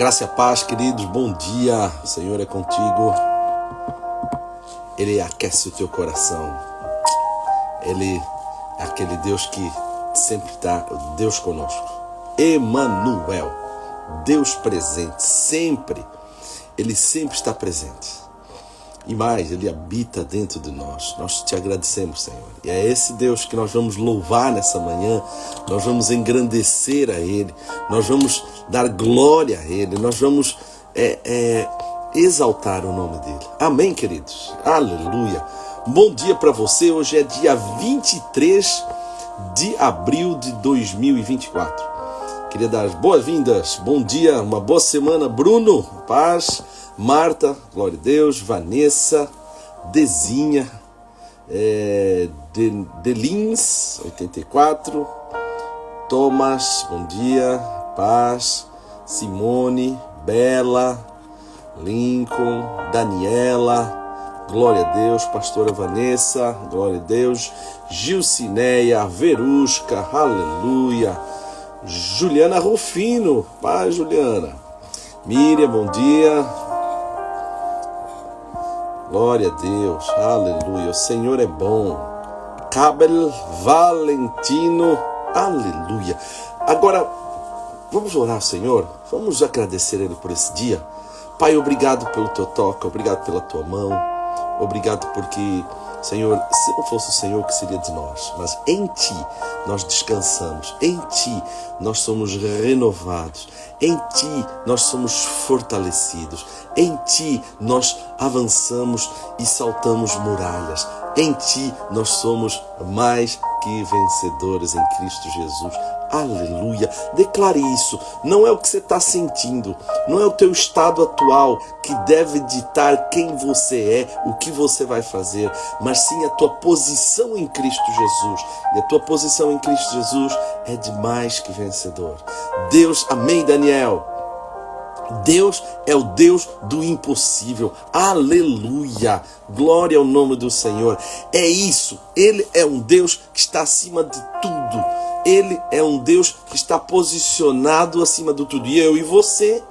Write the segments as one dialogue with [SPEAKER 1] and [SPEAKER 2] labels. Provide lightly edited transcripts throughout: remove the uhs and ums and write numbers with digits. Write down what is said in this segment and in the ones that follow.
[SPEAKER 1] Graça e paz, queridos, bom dia, o Senhor é contigo, Ele aquece o teu coração, Ele é aquele Deus que sempre está, Deus conosco, Emanuel, Deus presente, sempre, Ele sempre está presente. E mais, Ele habita dentro de nós. Nós te agradecemos, Senhor. E é esse Deus que nós vamos louvar nessa manhã. Nós vamos engrandecer a Ele. Nós vamos dar glória a Ele. Nós vamos exaltar o nome dEle. Amém, queridos? Aleluia. Bom dia para você. Hoje é dia 23 de abril de 2024. Queria dar as boas-vindas. Bom dia, uma boa semana. Bruno, paz. Marta, glória a Deus, Vanessa, Dezinha, Delins, 84, Thomas, bom dia, paz, Simone, Bela, Lincoln, Daniela, glória a Deus, pastora Vanessa, glória a Deus, Gilcineia, Verusca, aleluia, Juliana Rufino, paz Juliana, Miriam, bom dia. Glória a Deus, aleluia, o Senhor é bom. Cabel Valentino, aleluia. Agora, vamos orar ao Senhor, vamos agradecer Ele por esse dia. Pai, obrigado pelo teu toque, obrigado pela tua mão, obrigado porque, Senhor, se não fosse o Senhor, o que seria de nós? Mas em Ti nós descansamos, em Ti nós somos renovados, em Ti nós somos fortalecidos, em Ti nós avançamos e saltamos muralhas, em Ti nós somos mais que vencedores em Cristo Jesus. Aleluia, declare isso. Não é o que você está sentindo, não é o teu estado atual que deve ditar quem você é, o que você vai fazer, mas sim a tua posição em Cristo Jesus. E a tua posição em Cristo Jesus é de mais que vencedor. Deus, amém, Daniel. Deus é o Deus do impossível, aleluia, glória ao nome do Senhor. É isso, Ele é um Deus que está acima de tudo, Ele é um Deus que está posicionado acima de tudo, e eu e você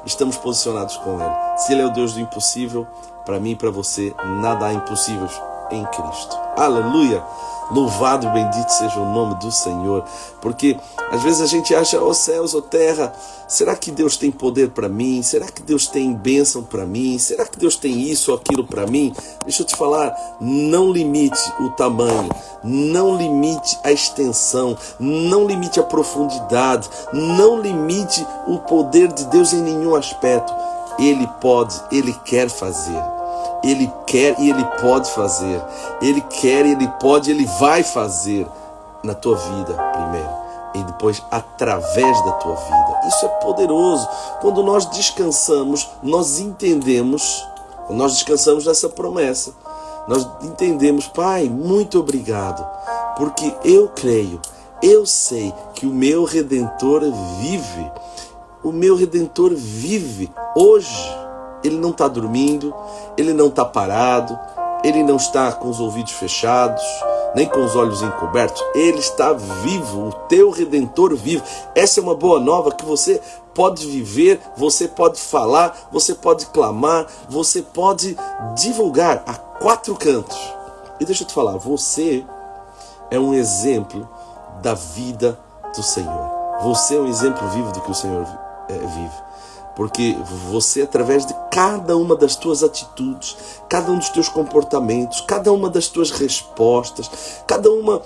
[SPEAKER 1] estamos posicionados com Ele. Se Ele é o Deus do impossível, para mim e para você, nada há impossíveis em Cristo, aleluia. Louvado e bendito seja o nome do Senhor, porque às vezes a gente acha, ó céus, ó terra, será que Deus tem poder para mim? Será que Deus tem bênção para mim? Será que Deus tem isso ou aquilo para mim? Deixa eu te falar, não limite o tamanho, não limite a extensão, não limite a profundidade, não limite o poder de Deus em nenhum aspecto. Ele pode, Ele quer fazer. Ele quer e Ele pode fazer. Ele quer e Ele pode, Ele vai fazer na tua vida primeiro e depois através da tua vida. Isso é poderoso. Quando nós descansamos, nós entendemos, nós descansamos nessa promessa. Nós entendemos, Pai, muito obrigado, porque eu creio, eu sei que o meu Redentor vive. O meu Redentor vive hoje. Ele não está dormindo, Ele não está parado, Ele não está com os ouvidos fechados, nem com os olhos encobertos. Ele está vivo, o teu Redentor vive. Essa é uma boa nova que você pode viver, você pode falar, você pode clamar, você pode divulgar a quatro cantos. E deixa eu te falar, você é um exemplo da vida do Senhor. Você é um exemplo vivo do que o Senhor vive. Porque você, através de cada uma das tuas atitudes, cada um dos teus comportamentos, cada uma das tuas respostas, cada uma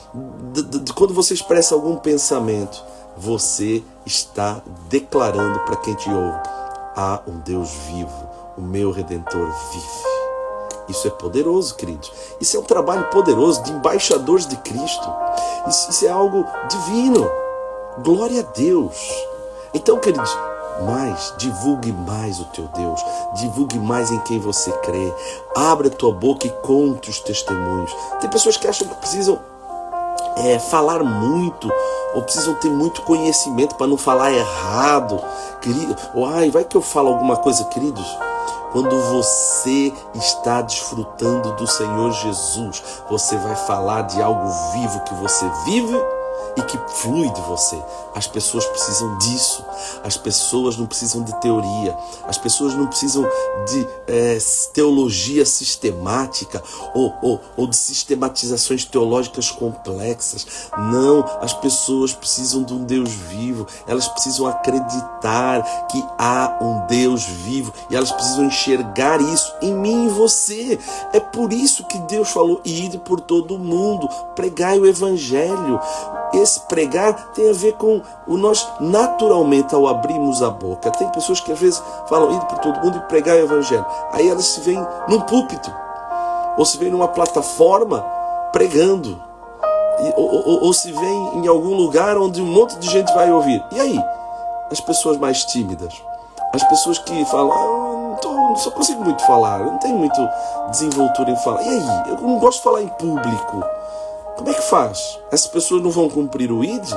[SPEAKER 1] de quando você expressa algum pensamento, você está declarando para quem te ouve: há um Deus vivo, o meu Redentor vive. Isso é poderoso, queridos. Isso é um trabalho poderoso de embaixadores de Cristo. Isso é algo divino. Glória a Deus. Então, queridos, divulgue mais o teu Deus, divulgue mais em quem você crê, abre a tua boca e conte os testemunhos. Tem pessoas que acham que precisam falar muito, ou precisam ter muito conhecimento para não falar errado, querido. Vai que eu falo alguma coisa, queridos. Quando você está desfrutando do Senhor Jesus, você vai falar de algo vivo que você vive e que flui de você. As pessoas precisam disso. As pessoas não precisam de teoria. As pessoas não precisam de teologia sistemática ou de sistematizações teológicas complexas. Não, as pessoas precisam de um Deus vivo. Elas precisam acreditar que há um Deus vivo e elas precisam enxergar isso em mim e em você. É por isso que Deus falou: ide por todo o mundo, pregai o evangelho. Esse pregar tem a ver com o nós naturalmente, ao abrirmos a boca. Tem pessoas que às vezes falam: ide por todo mundo e pregai o evangelho. Aí elas se veem num púlpito, ou se veem numa plataforma pregando, ou se veem em algum lugar onde um monte de gente vai ouvir. E aí? As pessoas mais tímidas, as pessoas que falam: não só consigo muito falar, eu não tenho muito desenvoltura em falar. E aí? Eu não gosto de falar em público. Como é que faz? Essas pessoas não vão cumprir o ID?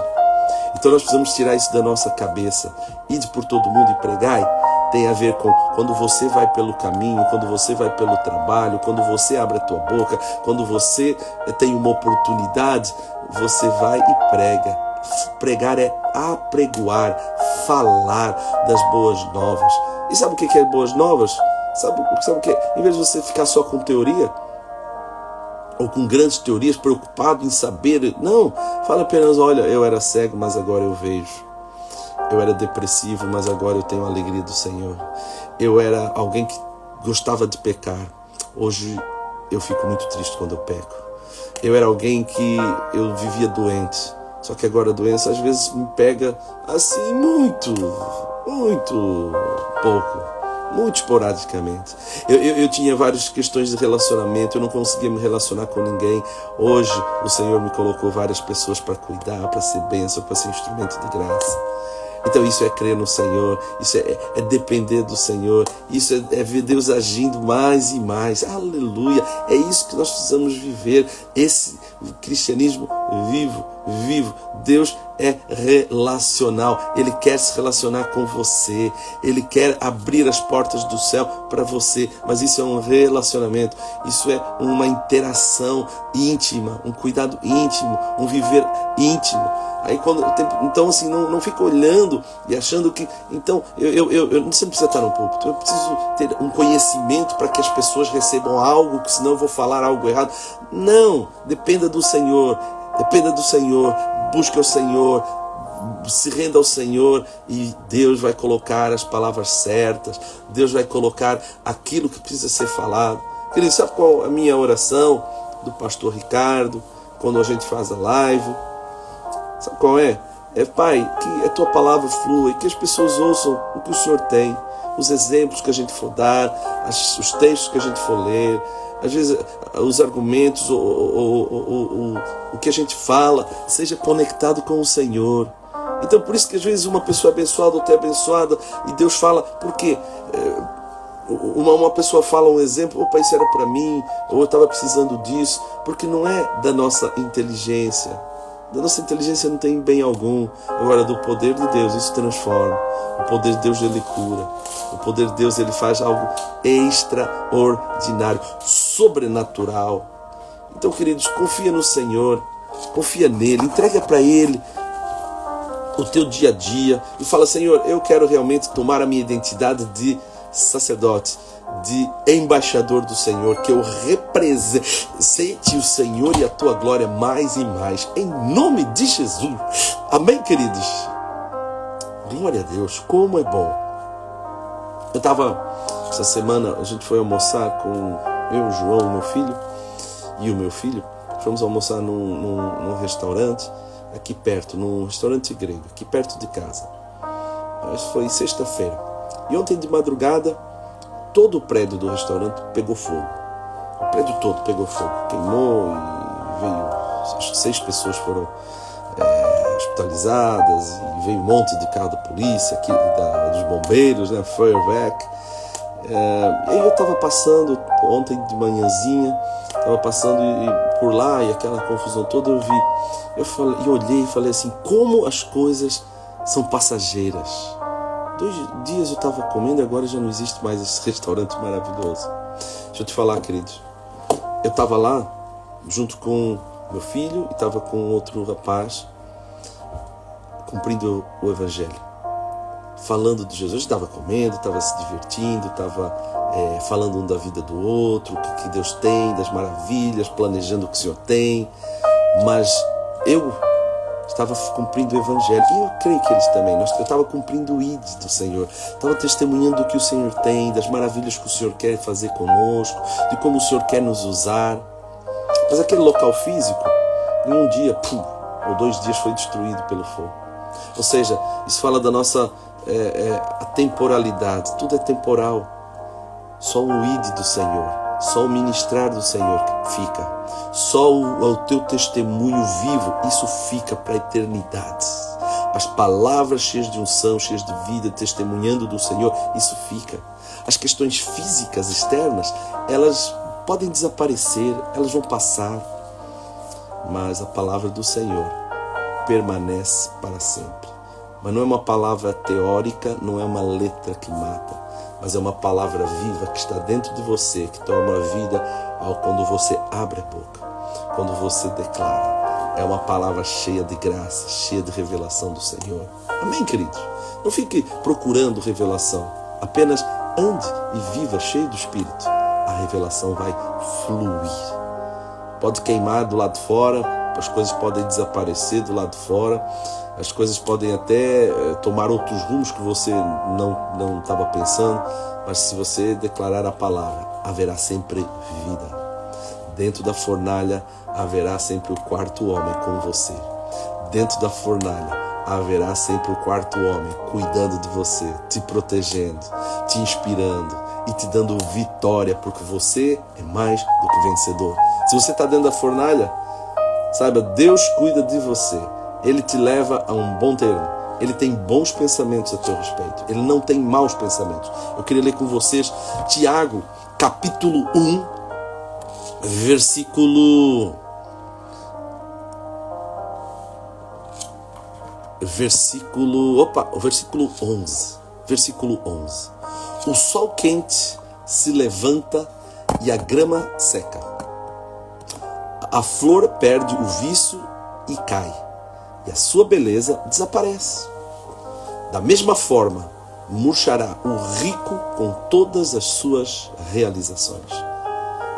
[SPEAKER 1] Então nós precisamos tirar isso da nossa cabeça. Ide por todo mundo e pregai tem a ver com quando você vai pelo caminho, quando você vai pelo trabalho, quando você abre a tua boca, quando você tem uma oportunidade, você vai e prega. Pregar é apregoar, falar das boas novas. E sabe o que é boas novas? Sabe o que é? Em vez de você ficar só com teoria, ou com grandes teorias, preocupado em saber. Não, fala apenas: olha, eu era cego, mas agora eu vejo. Eu era depressivo, mas agora eu tenho a alegria do Senhor. Eu era alguém que gostava de pecar. Hoje eu fico muito triste quando eu peco. Eu era alguém que eu vivia doente. Só que agora a doença às vezes me pega assim muito pouco. Muito esporadicamente. Eu tinha várias questões de relacionamento, eu não conseguia me relacionar com ninguém. Hoje o Senhor me colocou várias pessoas para cuidar, para ser bênção, para ser instrumento de graça. Então isso é crer no Senhor, isso é depender do Senhor, isso é ver Deus agindo mais e mais. Aleluia! É isso que nós precisamos viver, esse cristianismo vivo. Deus é relacional, Ele quer se relacionar com você, Ele quer abrir as portas do céu para você, mas isso é um relacionamento, isso é uma interação íntima, um cuidado íntimo, um viver íntimo. Aí então assim, não fica olhando e achando que, então, eu não sempre preciso estar no púlpito, eu preciso ter um conhecimento para que as pessoas recebam algo, que senão eu vou falar algo errado. Não, dependa do Senhor, busque o Senhor, se renda ao Senhor e Deus vai colocar as palavras certas, Deus vai colocar aquilo que precisa ser falado. Querido, sabe qual é a minha oração do pastor Ricardo, quando a gente faz a live? Sabe qual é? Pai, que a tua palavra flua e que as pessoas ouçam o que o Senhor tem, os exemplos que a gente for dar, os textos que a gente for ler, às vezes os argumentos, o que a gente fala, seja conectado com o Senhor. Então por isso que às vezes uma pessoa é abençoada, outra é abençoada, e Deus fala, por quê? Uma pessoa fala um exemplo: opa, isso era para mim, ou eu estava precisando disso, porque não é da nossa inteligência. Da nossa inteligência não tem bem algum. Agora, do poder de Deus, isso transforma. O poder de Deus, Ele cura. O poder de Deus, Ele faz algo extraordinário, sobrenatural. Então, queridos, confia no Senhor, confia nele, entrega para Ele o teu dia a dia e fala: Senhor, eu quero realmente tomar a minha identidade de sacerdote, de embaixador do Senhor, que eu represente o Senhor e a tua glória mais e mais, em nome de Jesus. Amém, queridos? Glória a Deus, como é bom. Eu estava, essa semana, a gente foi almoçar com eu, o João, o meu filho, fomos almoçar num restaurante aqui perto, num restaurante grego, aqui perto de casa. Mas foi sexta-feira. E ontem de madrugada, todo o prédio do restaurante pegou fogo. O prédio todo pegou fogo. Queimou e veio... Acho que 6 pessoas foram hospitalizadas. E veio um monte de carro da polícia, aqui, dos bombeiros, né? Feuerwerk. E aí eu estava passando ontem de manhãzinha, estava passando por lá e aquela confusão toda eu vi. Eu olhei e falei assim: como as coisas são passageiras. 2 dias eu estava comendo e agora já não existe mais esse restaurante maravilhoso. Deixa eu te falar, queridos. Eu estava lá junto com meu filho e estava com outro rapaz. cumprindo o Evangelho, falando de Jesus. Estava comendo, estava se divertindo, estava falando um da vida do outro, o que Deus tem, das maravilhas, planejando o que o Senhor tem. Mas eu estava cumprindo o Evangelho, e eu creio que eles também. Eu estava cumprindo o ID do Senhor, estava testemunhando o que o Senhor tem, das maravilhas que o Senhor quer fazer conosco, de como o Senhor quer nos usar. Mas aquele local físico, em um dia, ou 2 dias, foi destruído pelo fogo. Ou seja, isso fala da nossa a temporalidade. Tudo é temporal. Só o ID do Senhor, só o ministrar do Senhor fica. Só o teu testemunho vivo, isso fica para a eternidade. As palavras cheias de unção, cheias de vida, testemunhando do Senhor, isso fica. As questões físicas externas, elas podem desaparecer, elas vão passar. Mas a palavra do Senhor permanece para sempre. Mas não é uma palavra teórica, não é uma letra que mata, mas é uma palavra viva que está dentro de você, que toma vida quando você abre a boca, quando você declara. É uma palavra cheia de graça, cheia de revelação do Senhor. Amém, queridos? Não fique procurando revelação, apenas ande e viva cheio do Espírito. A revelação vai fluir. Pode queimar do lado de fora, as coisas podem desaparecer do lado de fora, as coisas podem até tomar outros rumos que você não estava pensando, mas se você declarar a palavra, haverá sempre vida. Dentro da fornalha haverá sempre o 4º homem com você. Dentro da fornalha haverá sempre o 4º homem cuidando de você, te protegendo, te inspirando e te dando vitória, porque você é mais do que vencedor. Se você está dentro da fornalha, saiba, Deus cuida de você. Ele te leva a um bom termo. Ele tem bons pensamentos a teu respeito. Ele não tem maus pensamentos. Eu queria ler com vocês Tiago, capítulo 1, versículo 11. Versículo 11. O sol quente se levanta e a grama seca. A flor perde o viço e cai, e a sua beleza desaparece. Da mesma forma, murchará o rico com todas as suas realizações.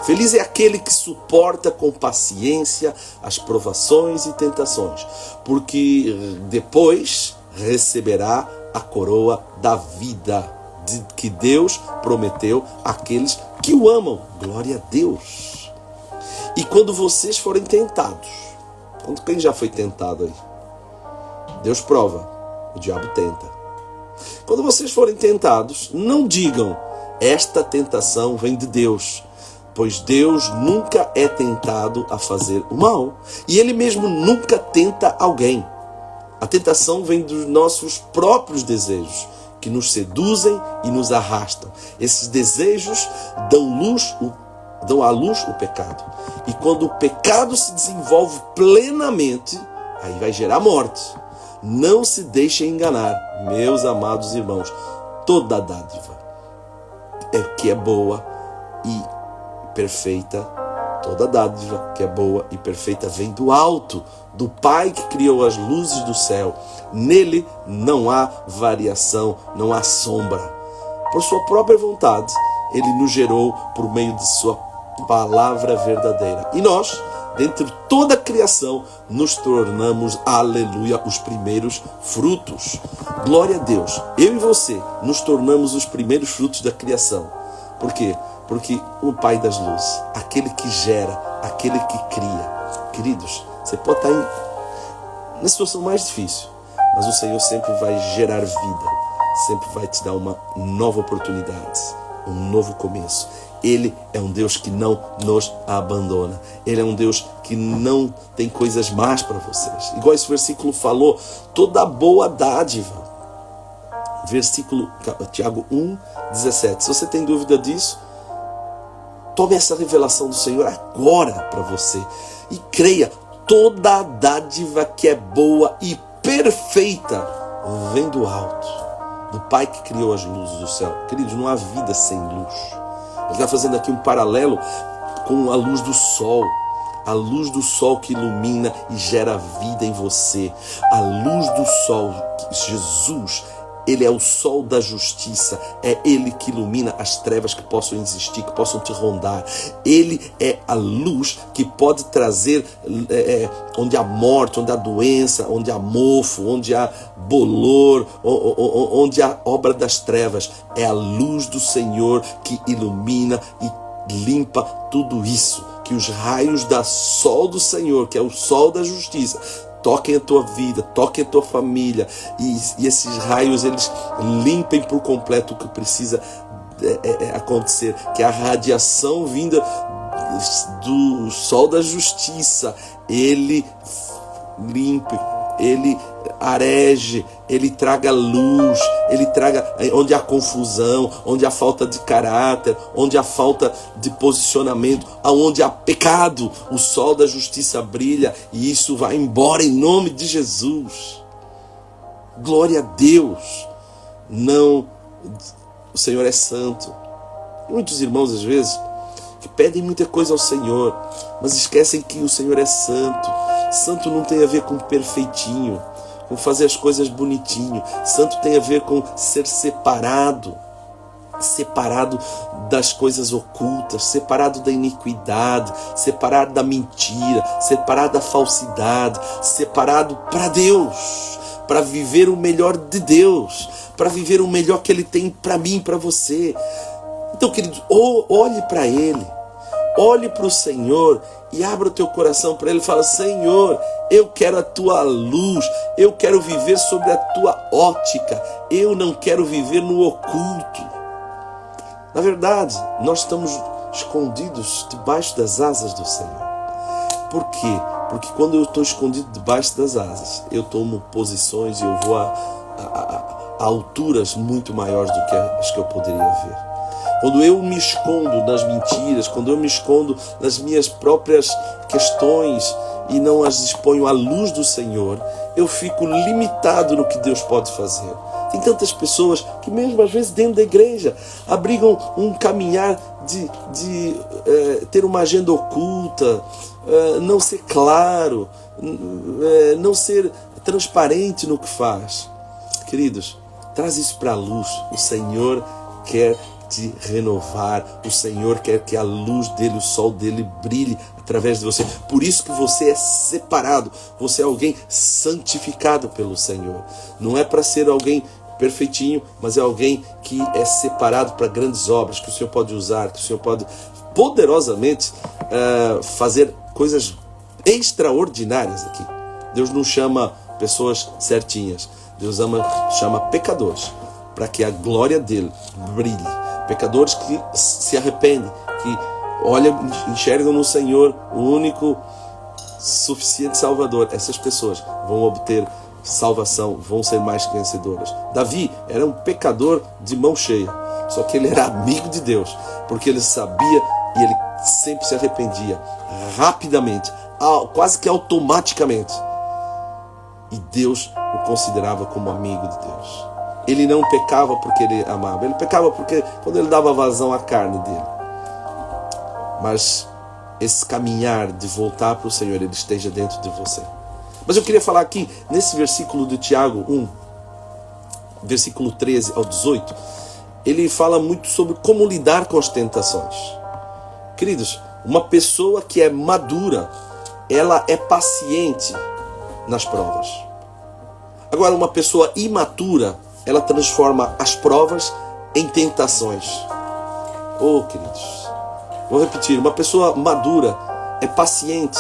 [SPEAKER 1] Feliz é aquele que suporta com paciência as provações e tentações, porque depois receberá a coroa da vida que Deus prometeu àqueles que o amam. Glória a Deus. E quando vocês forem tentados, quem já foi tentado aí? Deus prova, o diabo tenta. Quando vocês forem tentados, não digam, esta tentação vem de Deus, pois Deus nunca é tentado a fazer o mal, e Ele mesmo nunca tenta alguém. A tentação vem dos nossos próprios desejos, que nos seduzem e nos arrastam. Esses desejos dão à luz o pecado. E quando o pecado se desenvolve plenamente, aí vai gerar morte. Não se deixem enganar, meus amados irmãos. Toda dádiva que é boa e perfeita, toda dádiva que é boa e perfeita vem do alto, do Pai que criou as luzes do céu. Nele não há variação, não há sombra. Por sua própria vontade, Ele nos gerou por meio de sua palavra verdadeira. E nós, dentre toda a criação, nos tornamos, aleluia, os primeiros frutos. Glória a Deus. Eu e você nos tornamos os primeiros frutos da criação. Por quê? Porque o Pai das luzes, aquele que gera, aquele que cria. Queridos, você pode estar na situação mais difícil, mas o Senhor sempre vai gerar vida, sempre vai te dar uma nova oportunidade, um novo começo. Ele é um Deus que não nos abandona. Ele é um Deus que não tem coisas más para vocês. Igual esse versículo falou, toda boa dádiva. Versículo Tiago 1:17. Se você tem dúvida disso, tome essa revelação do Senhor agora para você e creia. Toda dádiva que é boa e perfeita vem do alto, do Pai que criou as luzes do céu. Queridos, não há vida sem luz. Ele está fazendo aqui um paralelo com a luz do sol. a luz do sol que ilumina e gera vida em você. A luz do sol, Jesus, Ele é o sol da justiça, é Ele que ilumina as trevas que possam existir, que possam te rondar. Ele é a luz que pode trazer onde há morte, onde há doença, onde há mofo, onde há bolor, onde há obra das trevas. É a luz do Senhor que ilumina e limpa tudo isso. Que os raios da sol do Senhor, que é o sol da justiça, toquem a tua vida, toquem a tua família, e esses raios eles limpem por completo o que precisa acontecer, que a radiação vinda do sol da justiça, ele limpe, ele areje, ele traga luz, ele traga onde há confusão, onde há falta de caráter, onde há falta de posicionamento, aonde há pecado, o sol da justiça brilha e isso vai embora em nome de Jesus. Glória a Deus. Não, o Senhor é santo. Muitos irmãos às vezes que pedem muita coisa ao Senhor, mas esquecem que o Senhor é santo. Santo não tem a ver com perfeitinho, com fazer as coisas bonitinho. Santo tem a ver com ser separado das coisas ocultas, separado da iniquidade, separado da mentira, separado da falsidade, separado para Deus, para viver o melhor de Deus, para viver o melhor que Ele tem para mim, para você. Então, queridos, olhe para Ele, olhe para o Senhor e abra o teu coração para Ele e fala: Senhor, eu quero a tua luz, eu quero viver sobre a tua ótica, eu não quero viver no oculto. Na verdade, nós estamos escondidos debaixo das asas do Senhor. Por quê? Porque quando eu estou escondido debaixo das asas, eu tomo posições e eu vou a alturas muito maiores do que as que eu poderia ver. Quando eu me escondo nas mentiras, quando eu me escondo nas minhas próprias questões e não as exponho à luz do Senhor, eu fico limitado no que Deus pode fazer. Tem tantas pessoas que mesmo às vezes dentro da igreja abrigam um caminhar de ter uma agenda oculta, não ser claro, não ser transparente no que faz. Queridos, traz isso para a luz. O Senhor quer te renovar, o Senhor quer que a luz dele, o sol dele brilhe através de você. Por isso que você é separado, você é alguém santificado pelo Senhor. Não é para ser alguém perfeitinho, mas é alguém que é separado para grandes obras, que o Senhor pode usar, que o Senhor pode poderosamente fazer coisas extraordinárias aqui. Deus não chama pessoas certinhas, Deus chama pecadores, para que a glória dele brilhe. Pecadores que se arrependem, que enxergam no Senhor o único suficiente Salvador. Essas pessoas vão obter salvação, vão ser mais que vencedoras. Davi era um pecador de mão cheia, só que ele era amigo de Deus, porque ele sabia e ele sempre se arrependia rapidamente, quase que automaticamente, e Deus o considerava como amigo de Deus. Ele não pecava porque ele amava, ele pecava porque quando ele dava vazão à carne dele. Mas esse caminhar de voltar para o Senhor, ele esteja dentro de você. Mas eu queria falar aqui, nesse versículo de Tiago 1, versículo 13 ao 18, ele fala muito sobre como lidar com as tentações. Queridos, uma pessoa que é madura, ela é paciente nas provas. Agora, uma pessoa imatura, ela transforma as provas em tentações. Oh, queridos, vou repetir, uma pessoa madura é paciente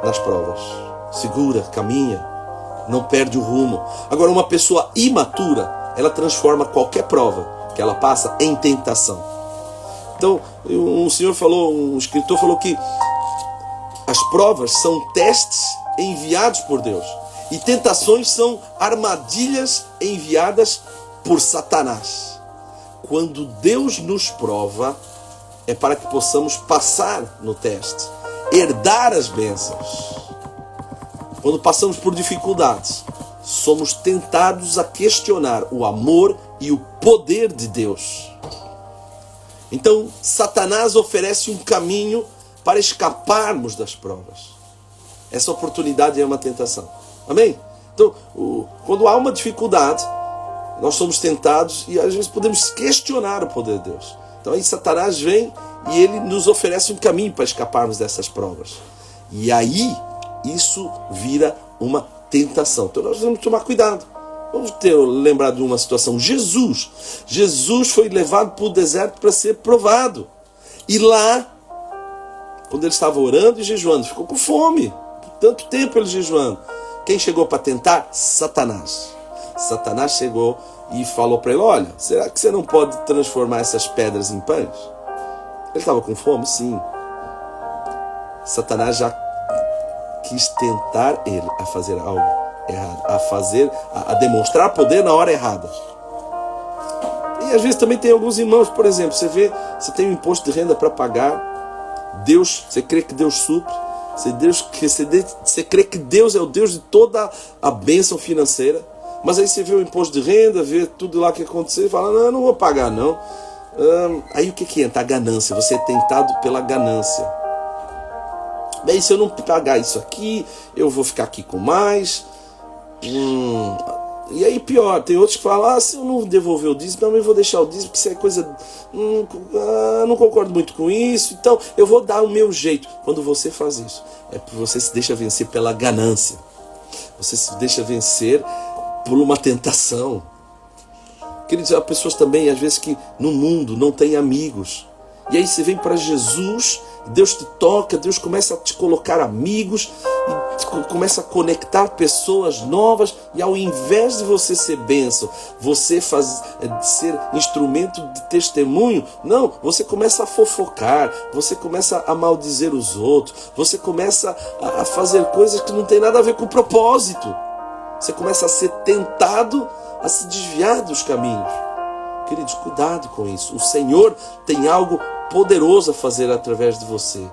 [SPEAKER 1] nas provas, segura, caminha, não perde o rumo. Agora, uma pessoa imatura, ela transforma qualquer prova que ela passa em tentação. Então, um escritor falou que as provas são testes enviados por Deus. E tentações são armadilhas enviadas por Satanás. Quando Deus nos prova, é para que possamos passar no teste, herdar as bênçãos. Quando passamos por dificuldades, somos tentados a questionar o amor e o poder de Deus. Então, Satanás oferece um caminho para escaparmos das provas. Essa oportunidade é uma tentação. Amém? Então, quando há uma dificuldade, nós somos tentados e às vezes podemos questionar o poder de Deus. Então aí Satanás vem e ele nos oferece um caminho para escaparmos dessas provas. E aí, isso vira uma tentação. Então nós temos que tomar cuidado. Vamos lembrar de uma situação. Jesus foi levado para o deserto para ser provado. E lá, quando ele estava orando e jejuando, ficou com fome. Tanto tempo ele jejuando. Quem chegou para tentar? Satanás. Satanás chegou e falou para ele: olha, será que você não pode transformar essas pedras em pães? Ele estava com fome? Sim. Satanás já quis tentar ele a fazer algo errado, a demonstrar poder na hora errada. E às vezes também tem alguns irmãos, por exemplo, você vê, você tem um imposto de renda para pagar, você crê que Deus supre, você crê que Deus é o Deus de toda a bênção financeira, mas aí você vê o imposto de renda, vê tudo lá que aconteceu e fala: não, eu não vou pagar não. Aí o que entra? A ganância. Você é tentado pela ganância. Bem, se eu não pagar isso aqui, eu vou ficar aqui com mais. E aí pior, tem outros que falam: se eu não devolver o dízimo, também vou deixar o dízimo, porque isso é coisa... não concordo muito com isso, então eu vou dar o meu jeito. Quando você faz isso, é porque você se deixa vencer pela ganância. Você se deixa vencer por uma tentação. Queridos, há pessoas também, às vezes, que no mundo não têm amigos. E aí você vem para Jesus, Deus te toca, Deus começa a te colocar amigos, e começa a conectar pessoas novas, e ao invés de você ser bênção, você ser instrumento de testemunho, não, você começa a fofocar, você começa a maldizer os outros, você começa a fazer coisas que não tem nada a ver com o propósito. Você começa a ser tentado a se desviar dos caminhos. Queridos, cuidado com isso. O Senhor tem algo poderoso a fazer através de você,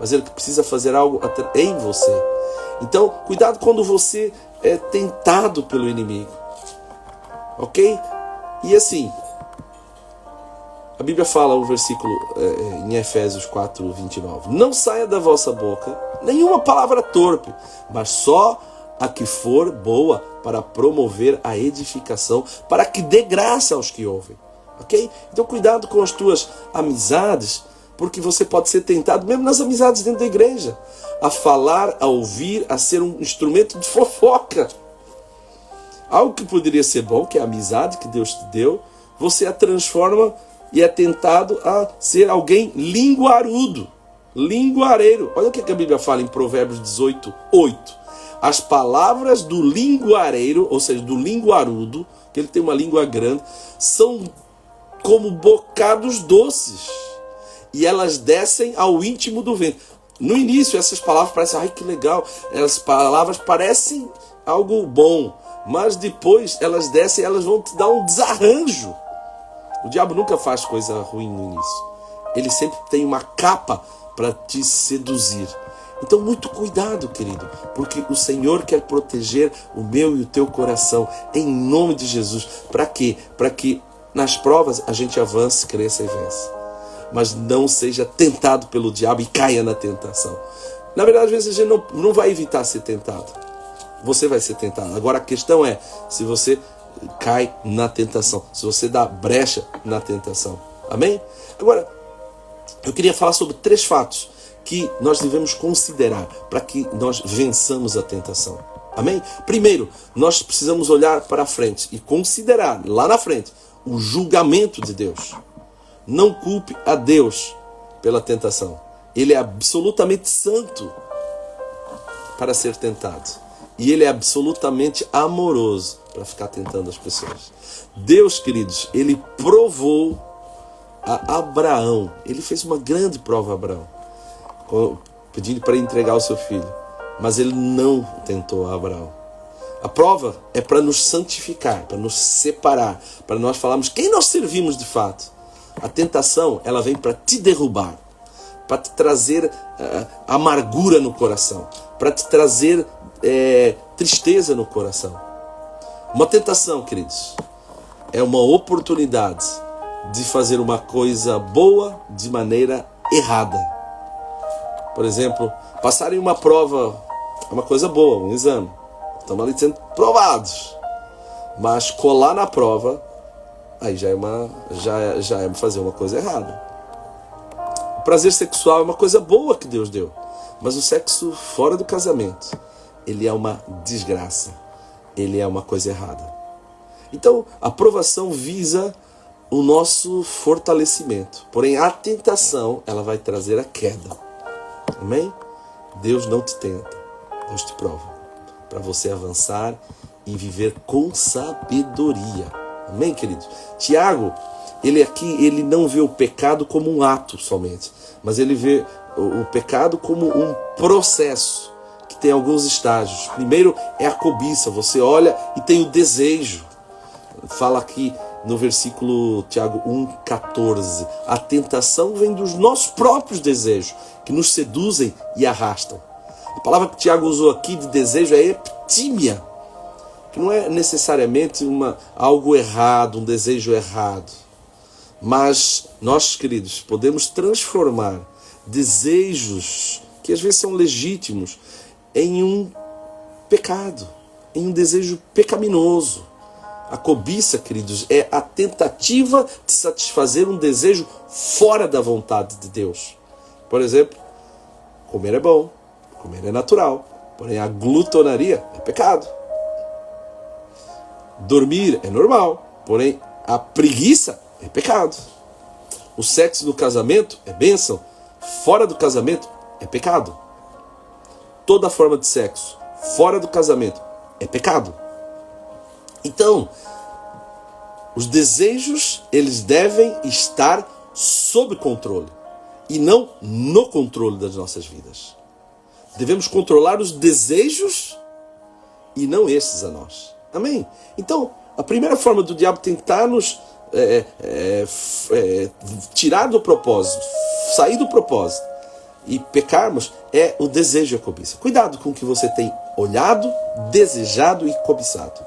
[SPEAKER 1] mas Ele precisa fazer algo em você. Então, cuidado quando você é tentado pelo inimigo. Ok? E assim, a Bíblia fala um versículo em Efésios 4:29. Não saia da vossa boca nenhuma palavra torpe, mas só a que for boa para promover a edificação, para que dê graça aos que ouvem. Ok? Então cuidado com as tuas amizades, porque você pode ser tentado, mesmo nas amizades dentro da igreja, a falar, a ouvir, a ser um instrumento de fofoca. Algo que poderia ser bom, que é a amizade que Deus te deu, você a transforma e é tentado a ser alguém linguarudo, linguareiro. Olha o que a Bíblia fala em Provérbios 18:8. As palavras do linguareiro, ou seja, do linguarudo, que ele tem uma língua grande, são como bocados doces, e elas descem ao íntimo do ventre. No início, essas palavras parecem: ai, que legal, essas palavras parecem algo bom, mas depois elas descem e elas vão te dar um desarranjo. O diabo nunca faz coisa ruim no início. Ele sempre tem uma capa para te seduzir. Então, muito cuidado, querido, porque o Senhor quer proteger o meu e o teu coração, em nome de Jesus. Para quê? Para que nas provas a gente avance, cresça e vença. Mas não seja tentado pelo diabo e caia na tentação. Na verdade, às vezes a gente não vai evitar ser tentado. Você vai ser tentado. Agora a questão é se você cai na tentação, se você dá brecha na tentação. Amém? Agora, eu queria falar sobre 3 fatos que nós devemos considerar para que nós vençamos a tentação. Amém? Primeiro, nós precisamos olhar para a frente e considerar lá na frente o julgamento de Deus. Não culpe a Deus pela tentação. Ele é absolutamente santo para ser tentado. E Ele é absolutamente amoroso para ficar tentando as pessoas. Deus, queridos, Ele provou a Abraão. Ele fez uma grande prova a Abraão, pedindo para entregar o seu filho. Mas ele não tentou a Abraão. A prova é para nos santificar, para nos separar, para nós falarmos quem nós servimos de fato. A tentação, ela vem para te derrubar, para te trazer amargura no coração, para te trazer tristeza no coração. Uma tentação, queridos, é uma oportunidade de fazer uma coisa boa de maneira errada. Por exemplo, passar em uma prova é uma coisa boa, um exame. Estamos ali sendo provados. Mas colar na prova, aí já é fazer uma coisa errada. O prazer sexual é uma coisa boa que Deus deu. Mas o sexo fora do casamento, ele é uma desgraça. Ele é uma coisa errada. Então, a provação visa o nosso fortalecimento. Porém, a tentação, ela vai trazer a queda. Amém? Deus não te tenta. Deus te prova. Para você avançar e viver com sabedoria. Amém, queridos? Tiago, ele não vê o pecado como um ato somente. Mas ele vê o pecado como um processo que tem alguns estágios. Primeiro é a cobiça. Você olha e tem o desejo. Fala aqui no versículo Tiago 1,14. A tentação vem dos nossos próprios desejos, que nos seduzem e arrastam. A palavra que Tiago usou aqui de desejo é eptímia, que não é necessariamente algo errado, um desejo errado. Mas nós, queridos, podemos transformar desejos, que às vezes são legítimos, em um pecado, em um desejo pecaminoso. A cobiça, queridos, é a tentativa de satisfazer um desejo fora da vontade de Deus. Por exemplo, comer é bom, comer é natural, porém a glutonaria é pecado. Dormir é normal, porém a preguiça é pecado. O sexo no casamento é bênção, fora do casamento é pecado. Toda forma de sexo fora do casamento é pecado. Então, os desejos, eles devem estar sob controle e não no controle das nossas vidas. Devemos controlar os desejos e não esses a nós. Amém? Então, a primeira forma do diabo tentar nos tirar do propósito, sair do propósito e pecarmos é o desejo e a cobiça. Cuidado com o que você tem olhado, desejado e cobiçado.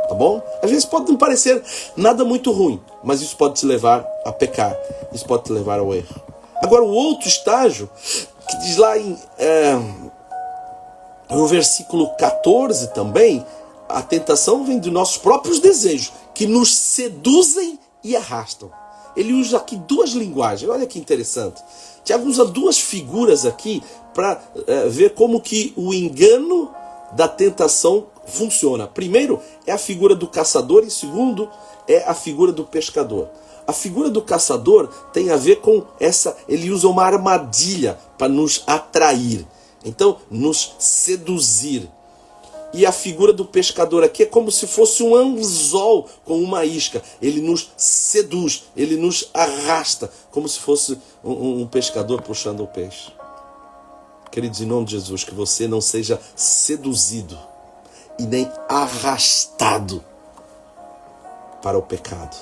[SPEAKER 1] Tá bom? Às vezes pode não parecer nada muito ruim, mas isso pode te levar a pecar. Isso pode te levar ao erro. Agora, o outro estágio, que diz lá no versículo 14 também, a tentação vem dos nossos próprios desejos, que nos seduzem e arrastam. Ele usa aqui duas linguagens. Olha que interessante. Tiago usa duas figuras aqui para ver como que o engano da tentação funciona. Primeiro é a figura do caçador e segundo é a figura do pescador. A figura do caçador tem a ver com ele usa uma armadilha para nos atrair, então nos seduzir. E a figura do pescador aqui é como se fosse um anzol com uma isca. Ele nos seduz, ele nos arrasta, como se fosse um pescador puxando o peixe. Queridos, em nome de Jesus, que você não seja seduzido e nem arrastado para o pecado.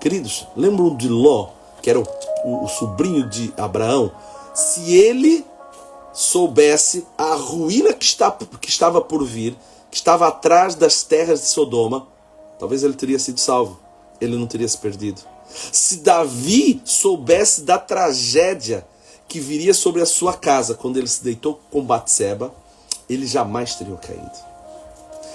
[SPEAKER 1] Queridos, lembram de Ló, que era o sobrinho de Abraão? Se ele soubesse a ruína que estava por vir, que estava atrás das terras de Sodoma, talvez ele teria sido salvo, ele não teria se perdido. Se Davi soubesse da tragédia que viria sobre a sua casa quando ele se deitou com Batseba, ele jamais teria caído.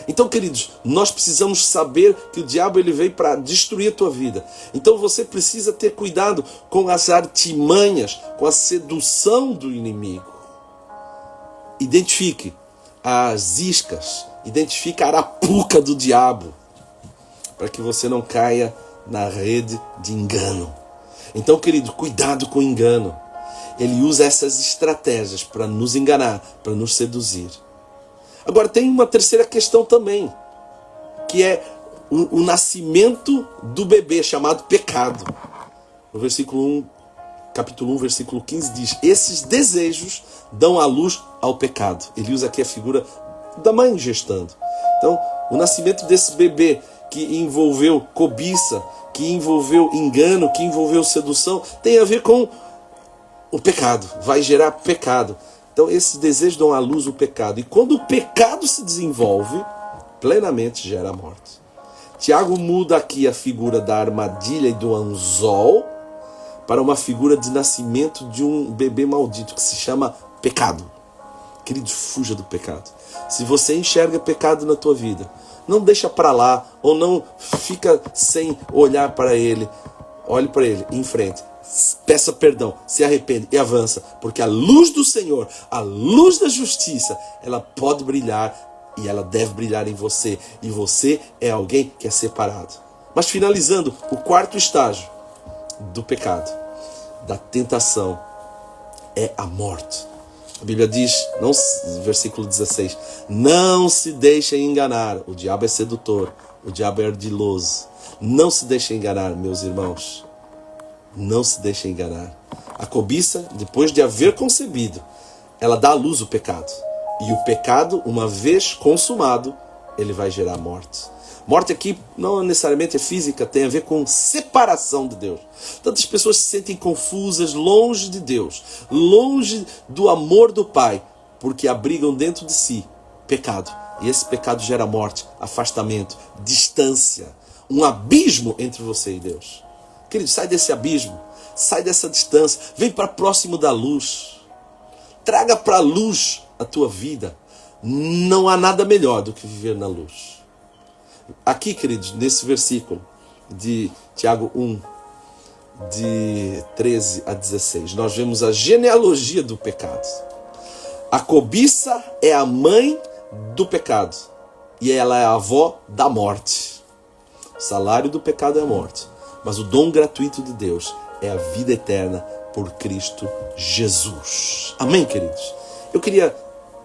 [SPEAKER 1] Então, queridos, nós precisamos saber que o diabo ele veio para destruir a tua vida. Então você precisa ter cuidado com as artimanhas, com a sedução do inimigo. Identifique as iscas, identifique a arapuca do diabo, para que você não caia na rede de engano. Então, querido, cuidado com o engano. Ele usa essas estratégias para nos enganar, para nos seduzir. Agora tem uma terceira questão também, que é o nascimento do bebê, chamado pecado. No capítulo 1, versículo 15 diz: esses desejos dão à luz ao pecado. Ele usa aqui a figura da mãe gestando. Então, o nascimento desse bebê que envolveu cobiça, que envolveu engano, que envolveu sedução, tem a ver com o pecado, vai gerar pecado. Então esses desejos dão à luz o pecado. E quando o pecado se desenvolve, plenamente gera a morte. Tiago muda aqui a figura da armadilha e do anzol para uma figura de nascimento de um bebê maldito, que se chama Pecado. Querido, fuja do pecado. Se você enxerga pecado na tua vida, não deixa para lá, ou não fica sem olhar para ele. Olhe para ele, em frente. Peça perdão, se arrepende e avança. Porque a luz do Senhor, a luz da justiça, ela pode brilhar e ela deve brilhar em você. E você é alguém que é separado. Mas finalizando, o quarto estágio do pecado, da tentação, é a morte. A Bíblia diz, versículo 16, não se deixem enganar. O diabo é sedutor, o diabo é ardiloso. Não se deixem enganar, meus irmãos. Não se deixem enganar. A cobiça, depois de haver concebido, ela dá à luz o pecado. E o pecado, uma vez consumado, ele vai gerar morte. Morte aqui não necessariamente é física, tem a ver com separação de Deus. Tantas pessoas se sentem confusas, longe de Deus, longe do amor do Pai, porque abrigam dentro de si pecado. E esse pecado gera morte, afastamento, distância, um abismo entre você e Deus. Querido, sai desse abismo, sai dessa distância, vem para próximo da luz. Traga para a luz a tua vida. Não há nada melhor do que viver na luz. Aqui, queridos, nesse versículo de Tiago 1, de 13 a 16, nós vemos a genealogia do pecado. A cobiça é a mãe do pecado e ela é a avó da morte. O salário do pecado é a morte, mas o dom gratuito de Deus é a vida eterna por Cristo Jesus. Amém, queridos? Eu queria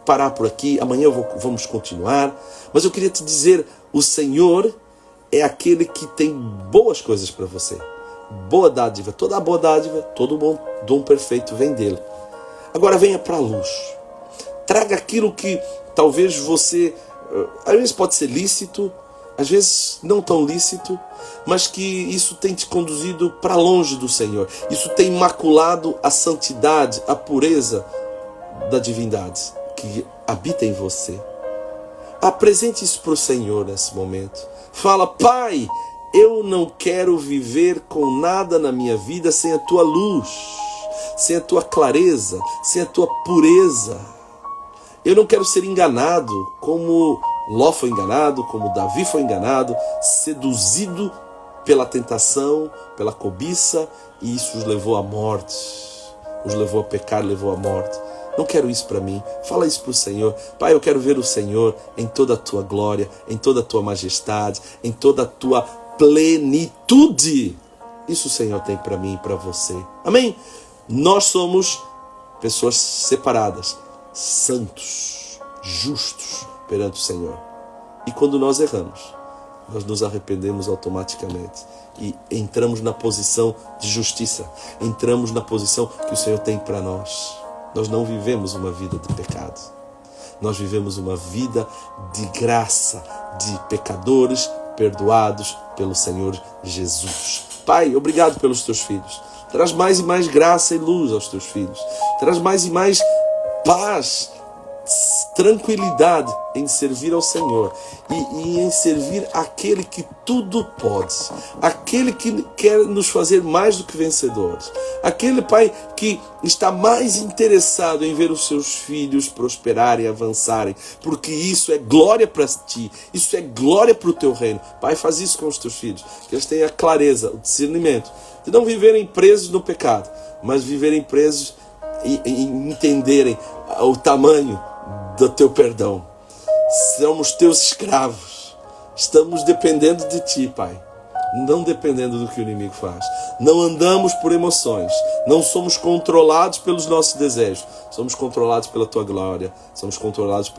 [SPEAKER 1] parar por aqui, amanhã vamos continuar, mas eu queria te dizer, o Senhor é aquele que tem boas coisas para você. Boa dádiva, toda a boa dádiva, todo bom dom perfeito vem dele. Agora venha para a luz. Traga aquilo que talvez você, às vezes pode ser lícito, às vezes não tão lícito, mas que isso tem te conduzido para longe do Senhor. Isso tem maculado a santidade, a pureza da divindade que habita em você. Apresente isso para o Senhor nesse momento. Fala, Pai, eu não quero viver com nada na minha vida sem a tua luz, sem a tua clareza, sem a tua pureza. Eu não quero ser enganado como Ló foi enganado, como Davi foi enganado, seduzido pela tentação, pela cobiça, e isso os levou à morte, os levou a pecar, levou à morte. Não quero isso para mim. Fala isso para o Senhor. Pai, eu quero ver o Senhor em toda a tua glória, em toda a tua majestade, em toda a tua plenitude. Isso o Senhor tem para mim e para você. Amém? Nós somos pessoas separadas, santos, justos perante o Senhor. E quando nós erramos, nós nos arrependemos automaticamente e entramos na posição de justiça. Entramos na posição que o Senhor tem para nós. Nós não vivemos uma vida de pecado. Nós vivemos uma vida de graça, de pecadores perdoados pelo Senhor Jesus. Pai, obrigado pelos teus filhos. Traz mais e mais graça e luz aos teus filhos. Traz mais e mais paz, tranquilidade em servir ao Senhor e em servir aquele que tudo pode, aquele que quer nos fazer mais do que vencedores, aquele Pai que está mais interessado em ver os seus filhos prosperarem, avançarem, porque isso é glória para ti, isso é glória para o teu reino. Pai, faz isso com os teus filhos, que eles tenham a clareza, o discernimento de não viverem presos no pecado, mas viverem presos e entenderem o tamanho do teu perdão. Somos teus escravos. Estamos dependendo de ti, Pai. Não dependendo do que o inimigo faz. Não andamos por emoções. Não somos controlados pelos nossos desejos. Somos controlados pela tua glória. Somos controlados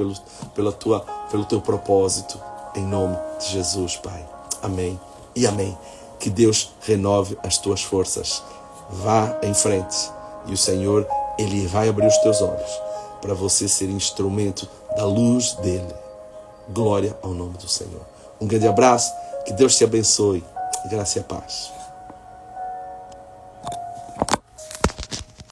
[SPEAKER 1] pelo teu propósito. Em nome de Jesus, Pai. Amém e amém. Que Deus renove as tuas forças. Vá em frente. E o Senhor, Ele vai abrir os teus olhos para você ser instrumento da luz dele. Glória ao nome do Senhor. Um grande abraço, que Deus te abençoe. Graça e a paz.